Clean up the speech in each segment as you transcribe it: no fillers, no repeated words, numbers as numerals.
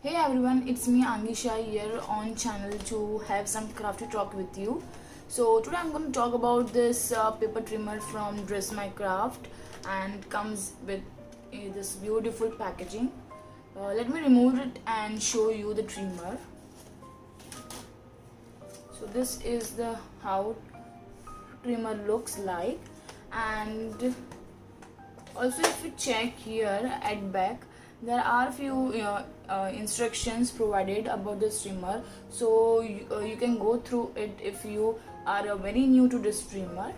Hey everyone, it's me Angisha here on channel to have some crafty talk with you. So today I'm going to talk about this paper trimmer from Dress My Craft, and comes with this beautiful packaging. Let me remove it and show you the trimmer. So this is the how trimmer looks like, and also if you check here at back, there are few instructions provided about this trimmer, so you can go through it if you are very new to this trimmer.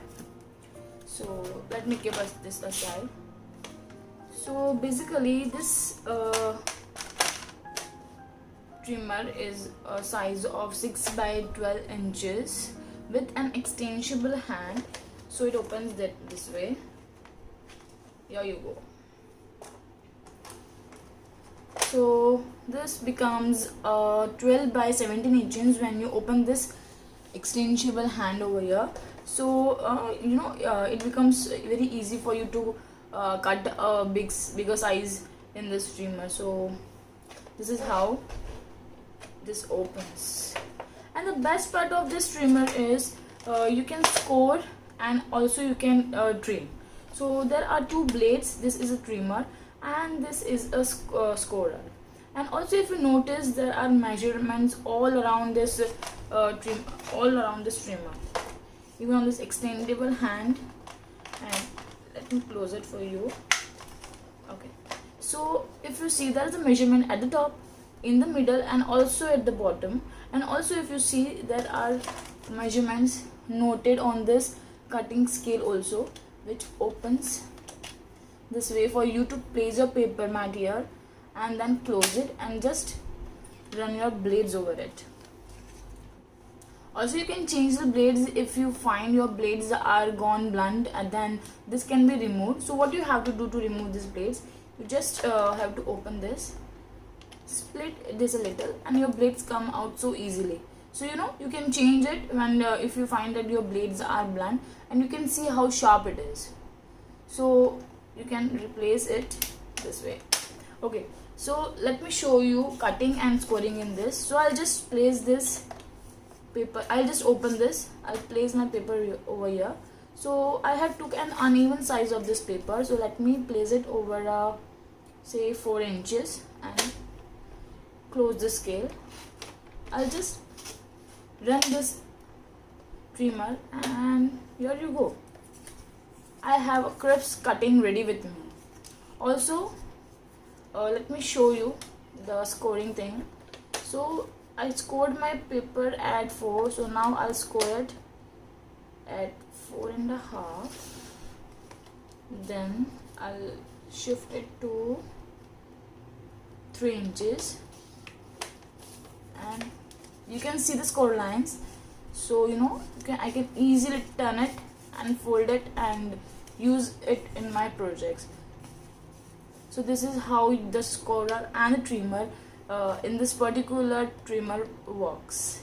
So let me keep this aside. So basically this trimmer is a size of 6 by 12 inches with an extensible hand. So it opens this way. Here you go. So this becomes 12 by 17 inches when you open this extensible hand over here. So it becomes very easy for you to cut a bigger size in this trimmer. So this is how this opens. And the best part of this trimmer is you can score and also you can trim. So there are two blades. This is a trimmer and this is a scorer. And also if you notice, there are measurements all around this trimmer, even on this extendable hand. And let me close it for you. Okay, so if you see, there is a measurement at the top, in the middle, and also at the bottom. And also if you see, there are measurements noted on this cutting scale also, which opens this way for you to place your paper mat here and then close it and just run your blades over it. Also you can change the blades if you find your blades are gone blunt, and then this can be removed. So what you have to do to remove these blades, you just have to open this, split this a little, and your blades come out so easily. So you can change it when if you find that your blades are blunt, and you can see how sharp it is. So you can replace it this way. Okay, so let me show you cutting and scoring in this. So I'll just place this paper, I'll just open this, I'll place my paper over here. So I have took an uneven size of this paper, so let me place it over say 4 inches and close the scale. I'll just run this trimmer and here you go. I have a crisp cutting ready with me. Also let me show you the scoring thing. So I scored my paper at 4, so now I'll score it at 4.5. Then I'll shift it to 3 inches, and you can see the score lines. So I can easily turn it and fold it and use it in my projects. So this is how the scorer and the trimmer in this particular trimmer works.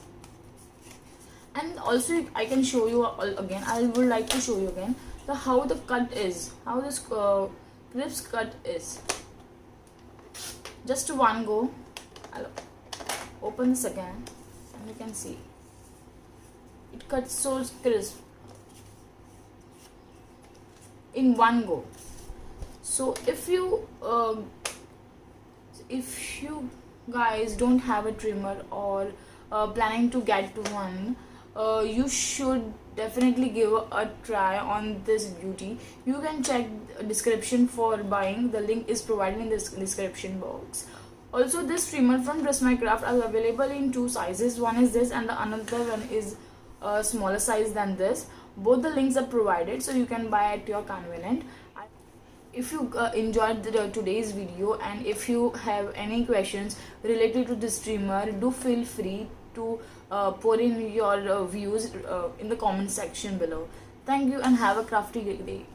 And also I can show you again, I would like to show you again how the cut is, how this crisp cut is. Just one go, I'll open this again and you can see it cuts so crisp in one go. So if you guys don't have a trimmer or planning to get one, you should definitely give a try on this beauty. You can check the description for buying, the link is provided in this description box. Also this trimmer from Dress My Craft are available in 2 sizes. One is this and the another one is a smaller size than this. Both the links are provided, so you can buy at your convenience. If you enjoyed today's video, and if you have any questions related to this trimmer, do feel free to pour in your views in the comment section below. Thank you and have a crafty day.